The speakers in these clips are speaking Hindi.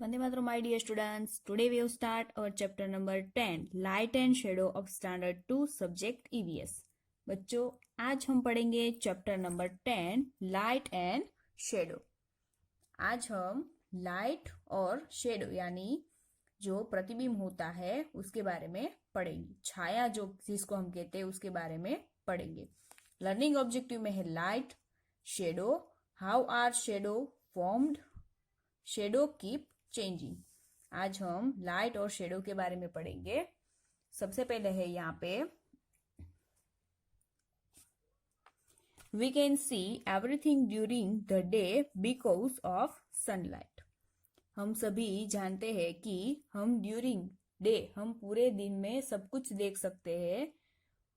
Vande Mataram, my dear students. Today we will start our chapter number 10, Light and Shadow of Standard 2 Subject EVS. बच्चों, आज हम पढ़ेंगे chapter number 10, light and shadow. आज हम लाइट और शेडो यानी जो प्रतिबिंब होता है उसके बारे में पढ़ेंगे। छाया जो जिसको हम कहते हैं उसके बारे में पढ़ेंगे। लर्निंग ऑब्जेक्टिव में है light, shadow, how are shadow formed, shadow keep changing. आज हम लाइट और शेडो के बारे में पढ़ेंगे। सबसे पहले है यहाँ पे we can see everything during the day because of sunlight. हम सभी जानते हैं कि हम ड्यूरिंग डे हम पूरे दिन में सब कुछ देख सकते हैं।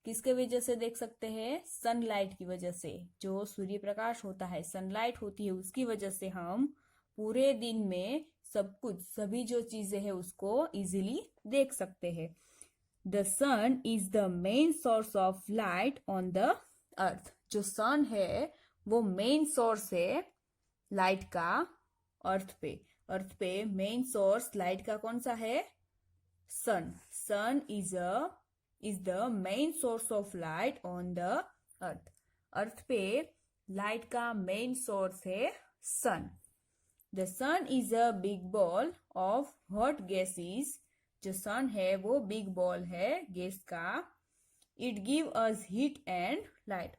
किसके वजह से देख सकते हैं? सनलाइट की वजह से। जो सूर्य प्रकाश होता है, सनलाइट होती है, उसकी वजह से हम पूरे दिन में सब कुछ, सभी जो चीजें हैं उसको इजीली देख सकते हैं। The sun is the main source of light on the earth. जो सन है वो मेन सोर्स है लाइट का अर्थ पे। अर्थ पे मेन सोर्स लाइट का कौन सा है? Sun. Sun is the main source of light on the earth. Earth पे लाइट का मेन सोर्स है सन। The sun is a big ball of hot gases. जो sun है वो big ball है गैस का। It give us heat and light.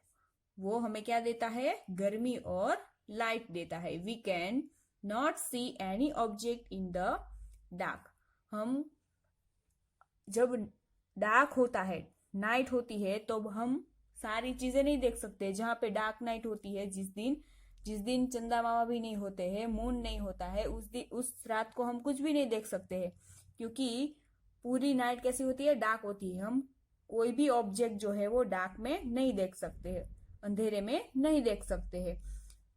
वो हमें क्या देता है? गर्मी और लाइट देता है। We can not see any object in the dark. हम जब डार्क होता है, नाइट होती है, तो हम सारी चीजें नहीं देख सकते। जहाँ पे डार्क नाइट होती है, जिस दिन चंदा मामा भी नहीं होते हैं, मून नहीं होता है, उस रात को हम कुछ भी नहीं देख सकते हैं, क्योंकि पूरी नाइट कैसी होती है? डार्क होती है। हम कोई भी ऑब्जेक्ट जो है वो डार्क में नहीं देख सकते हैं, अंधेरे में नहीं देख सकते हैं।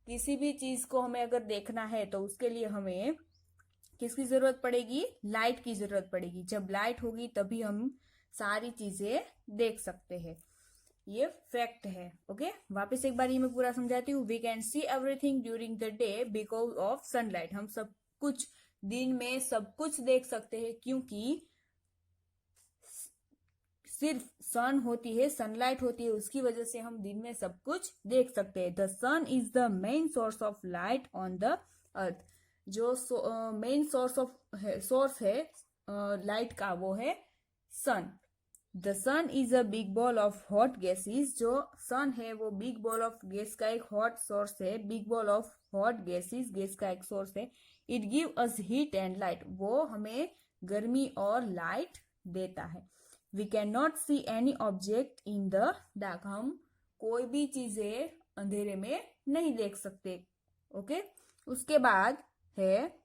किसी भी चीज को हमें अगर देखना है तो उसके लिए हमें किसकी जरूरत पड़ेगी? लाइट की जरूरत पड़ेगी। जब लाइट होगी तभी हम सारी चीजें देख सकते हैं। ये फैक्ट है। ओके, वापस एक बार ये मैं पूरा समझाती हूँ। We can see everything during the day because of sunlight. हम सब कुछ दिन में सब कुछ देख सकते हैं क्योंकि सिर्फ सन होती है, सनलाइट होती है, उसकी वजह से हम दिन में सब कुछ देख सकते हैं। The sun is the main source of light on the earth. जो मेन सोर्स है लाइट का वो है sun. The sun is a big ball of hot gases. जो सन है वो बिग बॉल ऑफ गैस का एक हॉट सोर्स है। Big ball of hot gases, gas का एक सोर्स है। It give us heat and light. वो हमें गर्मी और लाइट देता है। We can not see any object in the dark. हम कोई भी चीजें अंधेरे में नहीं देख सकते। ओके, उसके बाद है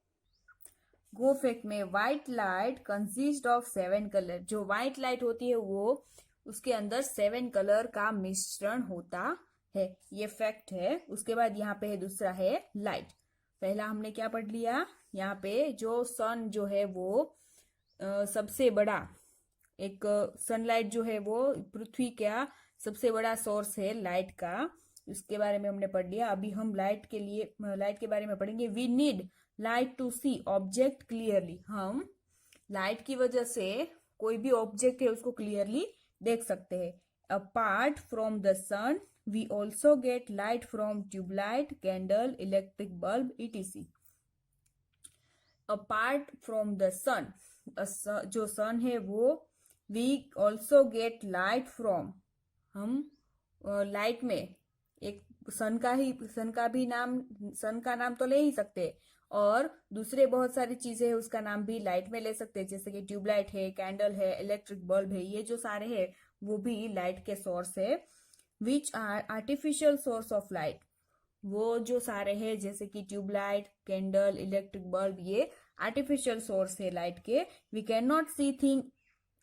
गो फैक्ट में white light consist of 7 colour. जो व्हाइट लाइट होती है वो उसके अंदर 7 कलर का मिश्रण होता है। ये फैक्ट है। उसके बाद यहाँ पे है दूसरा है लाइट। पहला हमने क्या पढ़ लिया? यहाँ पे जो सन जो है वो सबसे बड़ा एक सनलाइट जो है वो पृथ्वी का सबसे बड़ा सोर्स है लाइट का। उसके बारे में हमने पढ़ लिया। अभी हम लाइट के बारे में पढ़ेंगे। We need light to see object clearly. हम लाइट की वजह से कोई भी ऑब्जेक्ट है उसको क्लियरली देख सकते हैं। Apart from the sun we also get light from tube light, candle, electric bulb, etc. Apart from the sun, जो सन है वो we also get light from. हम लाइट में एक सन का नाम तो ले ही सकते हैं, और दूसरे बहुत सारी चीजें हैं उसका नाम भी लाइट में ले सकते हैं, जैसे कि ट्यूबलाइट है, कैंडल है, इलेक्ट्रिक बल्ब है। ये जो सारे हैं वो भी लाइट के सोर्स है। Which are artificial source of light. वो जो सारे हैं जैसे कि ट्यूबलाइट, कैंडल, इलेक्ट्रिक बल्ब, ये आर्टिफिशियल सोर्स है लाइट के। We can not see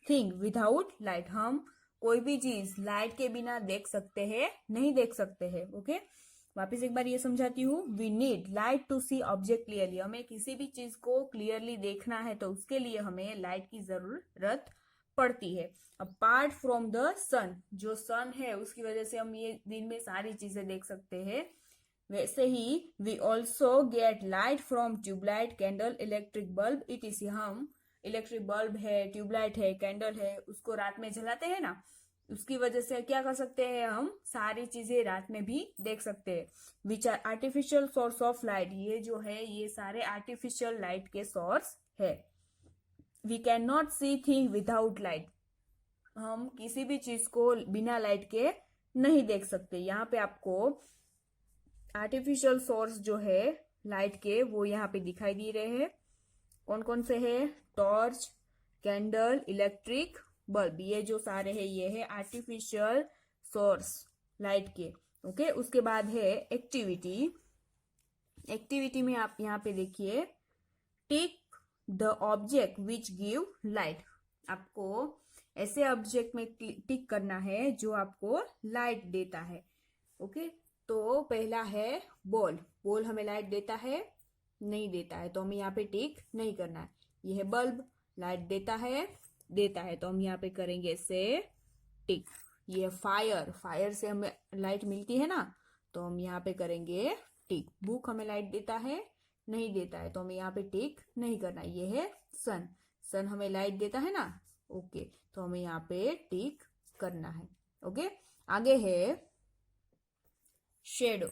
thing without light. हम कोई भी चीज लाइट के बिना देख सकते हैं नहीं देख सकते हैं। ओके, वापस एक बार ये समझाती हूँ। We need light to see object clearly. हमें किसी भी चीज को क्लियरली देखना है तो उसके लिए हमें लाइट की जरूरत पड़ती है। अपार्ट फ्रॉम द सन, जो सन है उसकी वजह से हम ये दिन में सारी चीजें देख सकते हैं। वैसे ही we also get light from tube light, candle, electric bulb etc. हम इलेक्ट्रिक बल्ब है, ट्यूबलाइट है, कैंडल है, उसको रात में जलाते हैं ना, उसकी वजह से क्या कर सकते हैं, हम सारी चीजें रात में भी देख सकते हैं. Which are artificial source of light, ये जो है ये सारे आर्टिफिशियल लाइट के सोर्स है. We can not see thing without light, हम किसी भी चीज को बिना लाइट के नहीं देख सकते. यहाँ पे आपको आर्टिफिशियल सोर्स जो है लाइट के वो यहाँ पे दिखाई दे रहे हैं. कौन कौन से है, टॉर्च, कैंडल, इलेक्ट्रिक बल्ब, ये जो सारे हैं ये है आर्टिफिशियल सोर्स लाइट के. ओके, उसके बाद है एक्टिविटी. एक्टिविटी में आप यहाँ पे देखिए, tick the object which give light. आपको ऐसे ऑब्जेक्ट में टिक करना है जो आपको लाइट देता है. ओके, तो पहला है बॉल. बॉल हमें लाइट देता है, नहीं देता है, तो हमें यहाँ पे टिक नहीं करना है. ये है बल्ब, लाइट देता है, तो हम यहाँ पे करेंगे से टिक. ये फायर, फायर से हमें लाइट मिलती है ना, तो हम यहाँ पे करेंगे टिक. बुक हमें लाइट देता है, नहीं देता है, तो हमें यहाँ पे टिक नहीं करना है. ये है सन, सन हमें लाइट देता है ना, ओके, तो हमें यहाँ पे टिक करना है. ओके, आगे है शेडो.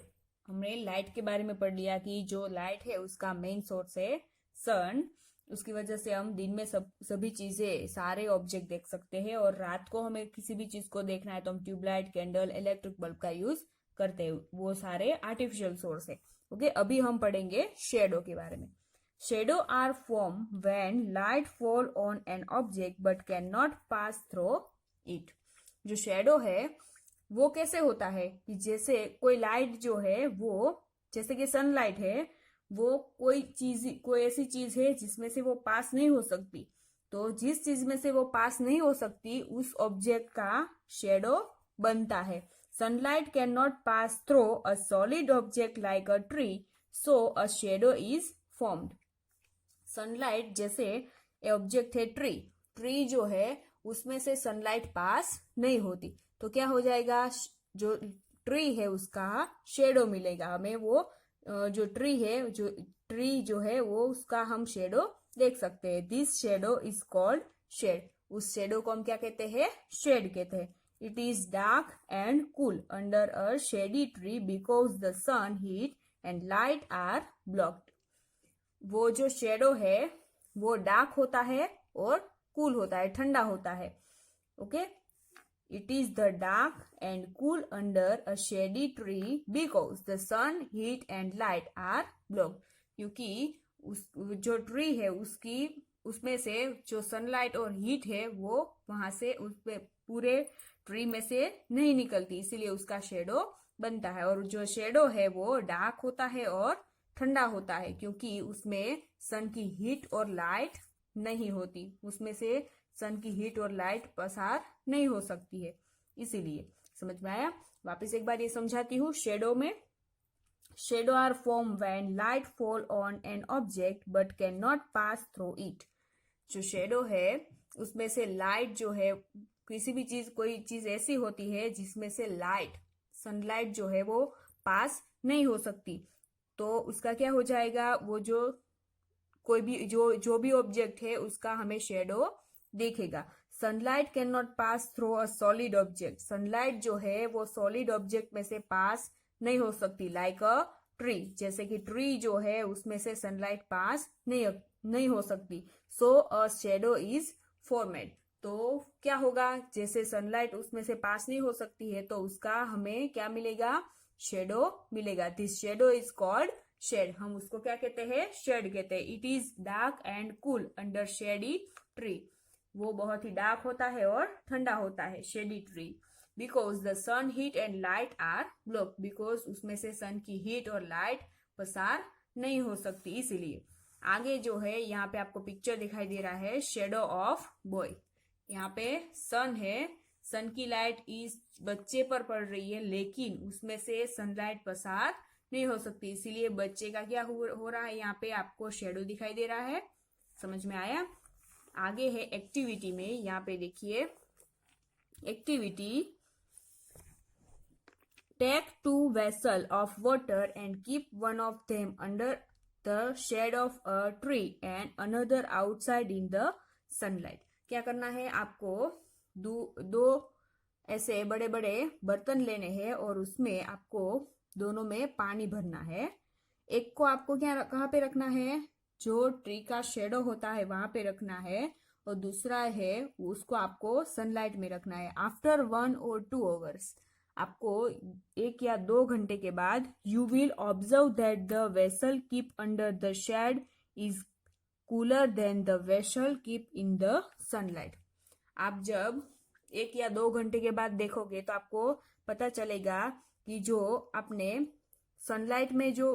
हमने लाइट के बारे में पढ़ लिया कि जो लाइट है उसका मेन सोर्स है सन. उसकी वजह से हम दिन में सभी चीजें, सारे ऑब्जेक्ट देख सकते हैं, और रात को हमें किसी भी चीज को देखना है तो हम ट्यूबलाइट, कैंडल, इलेक्ट्रिक बल्ब का यूज करते हैं. वो सारे आर्टिफिशियल सोर्स है. ओके, अभी हम पढ़ेंगे शेडो के बारे में. Shadow are form when light fall on an object but can not pass through it. जो शेडो है वो कैसे होता है कि जैसे कोई लाइट जो है वो, जैसे कि सनलाइट है, वो कोई ऐसी चीज है जिसमें से वो पास नहीं हो सकती. तो जिस चीज में से वो पास नहीं हो सकती उस ऑब्जेक्ट का शेडो बनता है. Sunlight can not pass through a solid object like a tree, so a shadow is formed. Sunlight, जैसे ऑब्जेक्ट है ट्री, ट्री जो है उसमें से सनलाइट पास नहीं होती, तो क्या हो जाएगा, जो ट्री है उसका शेडो मिलेगा हमें. वो जो ट्री जो है वो उसका हम शेडो देख सकते हैं. This shadow is called shade. उस शेडो को हम क्या कहते हैं, शेड कहते हैं. It is dark and cool under a shady tree because the sun heat and light are blocked. वो जो शेडो है वो डार्क होता है और कूल होता है, ठंडा होता है. Okay, it is the dark and cool under a shady tree because the sun, heat and light are blocked. क्योंकि जो ट्री है उसमें से जो सनलाइट और हीट है वो वहां से उस पे पूरे ट्री में से नहीं निकलती, इसीलिए उसका शेडो बनता है. और जो शेडो है वो डार्क होता है और ठंडा होता है क्योंकि उसमें सन की हीट और लाइट नहीं होती, उसमें से सन की हीट और लाइट पसार नहीं हो सकती है, इसीलिए. समझ में आया? वापस एक बार ये समझाती हूँ. शेडो में, shadow are form when light fall on an object but can not pass through it. जो शेडो है उसमें से लाइट जो है, किसी भी चीज, कोई चीज ऐसी होती है जिसमें से लाइट, सनलाइट जो है वो पास नहीं हो सकती, तो उसका क्या हो जाएगा, वो जो कोई भी जो भी ऑब्जेक्ट है उसका हमें शेडो देखेगा. Sunlight can not pass through a solid object. Sunlight जो है वो सॉलिड ऑब्जेक्ट में से पास नहीं हो सकती, लाइक अ ट्री, जैसे कि ट्री जो है उसमें से सनलाइट पास नहीं हो सकती. सो अ शेडो इज फॉर्मेड. तो क्या होगा, जैसे सनलाइट उसमें से पास नहीं हो सकती है तो उसका हमें क्या मिलेगा, शेडो मिलेगा. This shadow is called shade. हम उसको क्या कहते हैं, शेड कहते हैं. It is dark and cool under shady tree. वो बहुत ही डार्क होता है और ठंडा होता है, shady tree. Because the sun heat and light are block. Because उसमें से सन की हीट और लाइट पसार नहीं हो सकती, इसीलिए. आगे जो है यहाँ पे आपको पिक्चर दिखाई दे रहा है, शेडो ऑफ बॉय. यहाँ पे सन है, सन की लाइट इस बच्चे पर पड़ रही है लेकिन उसमें से सनलाइट पसार नहीं हो सकती, इसीलिए बच्चे का क्या हो रहा है, यहाँ पे आपको शेडो दिखाई दे रहा है. समझ में आया? आगे है एक्टिविटी में. यहाँ पे देखिए activity, take 2 vessels of water and keep one of them under the shade of a tree and another outside in the sunlight. क्या करना है आपको? दो ऐसे बड़े बड़े बर्तन लेने हैं और उसमें आपको दोनों में पानी भरना है. एक को आपको कहाँ पे रखना है? जो ट्री का शेडो होता है वहां पे रखना है, और दूसरा है उसको आपको सनलाइट में रखना है. आफ्टर 1 or 2 hours, आपको 1 या 2 घंटे के बाद you will observe that the vessel keep under the shade is cooler than the vessel keep in the sunlight. आप जब 1 या 2 घंटे के बाद देखोगे तो आपको पता चलेगा कि जो आपने सनलाइट में जो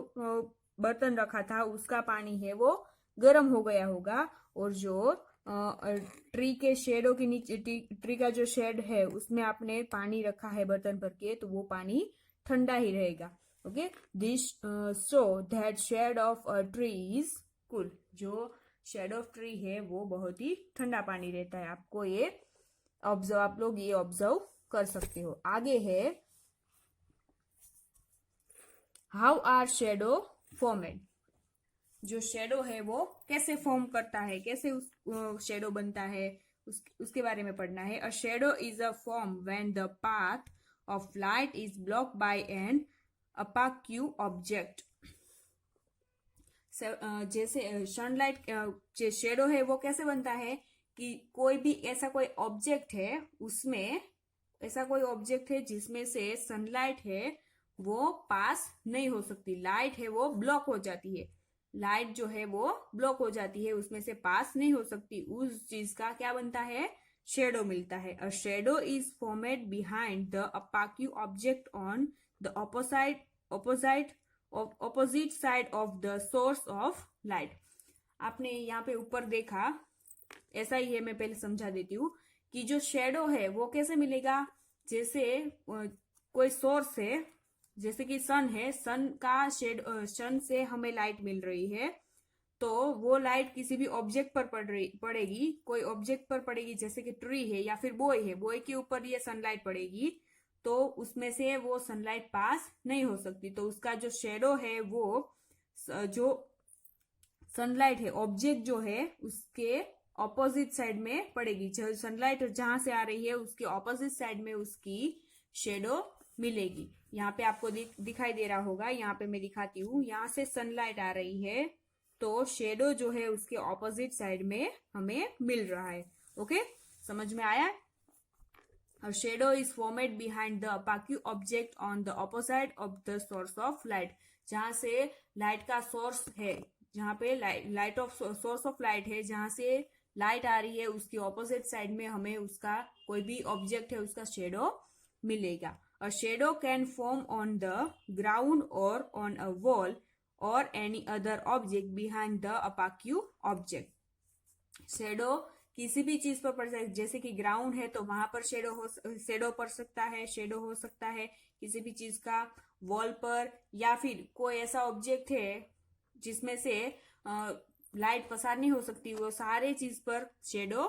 बर्तन रखा था उसका पानी है वो गर्म हो गया होगा, और जो ट्री के शेडो के नीचे ट्री का जो शेड है उसमें आपने पानी रखा है बर्तन भर के, तो वो पानी ठंडा ही रहेगा. Okay, this so that shade of a tree is cool. जो शेड ऑफ ट्री है वो बहुत ही ठंडा पानी रहता है. आपको ये आप लोग ये ऑब्जर्व कर सकते हो. आगे है हाउ आर शेडो फॉर्मेड. जो शेडो है वो कैसे फॉर्म करता है, कैसे उस शेडो बनता है, उसके बारे में पढ़ना है. A shadow is a form when the path of light is block by an opaque object. जैसे सनलाइट जो शेडो है वो कैसे बनता है कि कोई भी ऐसा कोई ऑब्जेक्ट है, उसमें ऐसा कोई ऑब्जेक्ट है जिसमें से सनलाइट है वो पास नहीं हो सकती. लाइट है वो ब्लॉक हो जाती है, लाइट जो है वो ब्लॉक हो जाती है, उसमें से पास नहीं हो सकती. उस चीज का क्या बनता है? शेडो मिलता है. A shadow is formed behind the opaque object on the opposite side of the source of light. आपने यहाँ पे ऊपर देखा, ऐसा ही है, मैं पहले समझा देती हूँ कि जो शेडो है वो कैसे मिलेगा. जैसे कोई सोर्स है, जैसे कि सन है, सन का सन से हमें लाइट मिल रही है, तो वो लाइट किसी भी ऑब्जेक्ट पर पड़ेगी, कोई ऑब्जेक्ट पर पड़ेगी, जैसे कि ट्री है या फिर बॉय है, बॉय के ऊपर ये सनलाइट पड़ेगी, तो उसमें से वो सनलाइट पास नहीं हो सकती. तो उसका जो शेडो है वो जो सनलाइट है ऑब्जेक्ट जो है उसके ऑपोजिट साइड में पड़ेगी. जो सनलाइट जहां से आ रही है उसके ऑपोजिट साइड में उसकी शेडो मिलेगी. यहाँ पे आपको दिखाई दे रहा होगा, यहाँ पे मैं दिखाती हूँ. यहाँ से सनलाइट आ रही है तो शेडो जो है उसके ऑपोजिट साइड में हमें मिल रहा है. ओके, समझ में आया? और shadow is formed behind the opaque object on the opposite of the source of light. जहां से लाइट का सोर्स है, जहां पे light of source of light है, जहां से लाइट आ रही है उसकी ऑपोजिट साइड में हमें उसका कोई भी ऑब्जेक्ट है उसका शेडो मिलेगा. A shadow can form on the ground or on a wall or any other object behind the opaque object. Shadow किसी भी चीज पर पड़ सकता है, जैसे कि ग्राउंड है तो वहां पर शेडो पड़ सकता है, शेडो हो सकता है किसी भी चीज का वॉल पर, या फिर कोई ऐसा ऑब्जेक्ट है जिसमें से लाइट पसार नहीं हो सकती, वो सारे चीज पर शेडो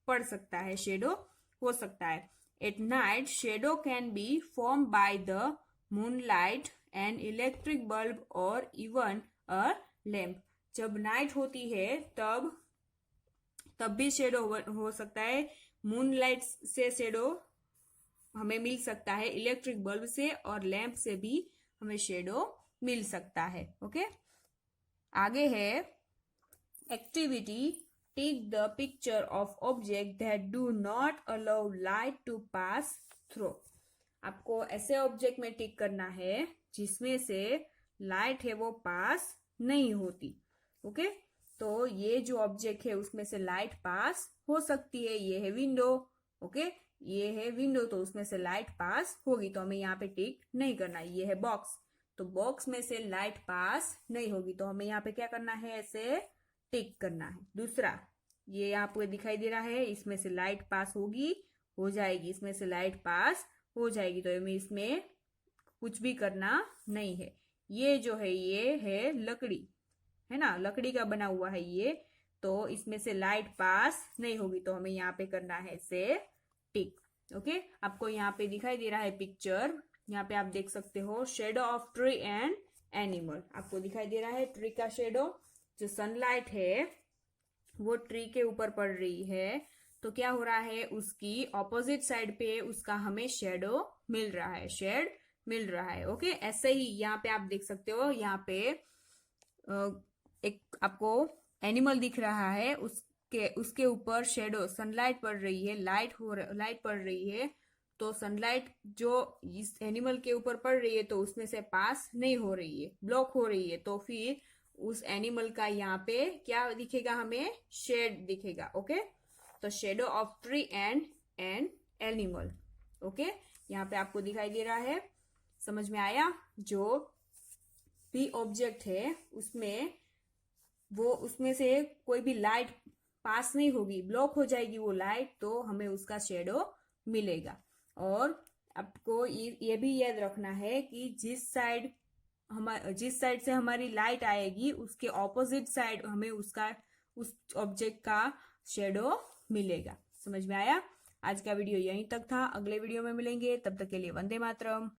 पड़ सकता है, शेडो हो सकता है. At night, shadow can be formed by the moonlight, an electric bulb or even a lamp. जब नाइट होती है तब भी शेडो हो सकता है. मूनलाइट से शेडो हमें मिल सकता है, इलेक्ट्रिक बल्ब से और लैंप से भी हमें शेडो मिल सकता है. ओके, आगे है activity. Take the picture of objects that do not allow light to pass through. आपको ऐसे ऑब्जेक्ट में टिक करना है जिसमें से लाइट है वो पास नहीं होती. ओके, तो ये जो ऑब्जेक्ट है उसमें से लाइट पास हो सकती है. ये है विंडो. ओके, ये है विंडो, तो उसमें से लाइट पास होगी, तो हमें यहाँ पे टिक नहीं करना. ये है बॉक्स, तो बॉक्स में से लाइट पास नहीं होगी, तो हमें यहाँ पे क्या करना है? ऐसे टिक करना है. दूसरा, ये आपको दिखाई दे रहा है, इसमें से लाइट पास होगी, हो जाएगी, इसमें से लाइट पास हो जाएगी, तो हमें इसमें कुछ भी करना नहीं है. ये जो है ये है लकड़ी, है ना, लकड़ी का बना हुआ है ये, तो इसमें से लाइट पास नहीं होगी, तो हमें यहाँ पे करना है से टिक. ओके, आपको यहाँ पे दिखाई दे रहा है पिक्चर. यहाँ पे आप देख सकते हो shadow of tree and animal, आपको दिखाई दे रहा है ट्री का शेडो। जो सनलाइट है वो ट्री के ऊपर पड़ रही है, तो क्या हो रहा है, उसकी ऑपोजिट साइड पे उसका हमें शेडो मिल रहा है, शेड मिल रहा है। ओके, ऐसे ही यहाँ पे आप देख सकते हो, यहाँ पे एक आपको एनिमल दिख रहा है, उसके उसके ऊपर शेडो सनलाइट पड़ रही है, लाइट पड़ रही है। तो सनलाइट जो इस एनिमल के ऊपर पड़ रही है तो उसमें से पास नहीं हो रही है, ब्लॉक हो रही है, तो फिर उस एनिमल का यहाँ पे क्या दिखेगा, हमें शेड दिखेगा। ओके, तो shadow of tree and an animal. Okay, यहाँ पे आपको दिखाई दे रहा है, समझ में आया? जो भी ऑब्जेक्ट है उसमें से कोई भी लाइट पास नहीं होगी, ब्लॉक हो जाएगी वो लाइट, तो हमें उसका शेडो मिलेगा। और आपको ये भी याद रखना है कि जिस साइड से हमारी लाइट आएगी उसके ऑपोजिट साइड हमें उस ऑब्जेक्ट का शेडो मिलेगा। समझ में आया? आज का वीडियो यहीं तक था, अगले वीडियो में मिलेंगे, तब तक के लिए वंदे मातरम।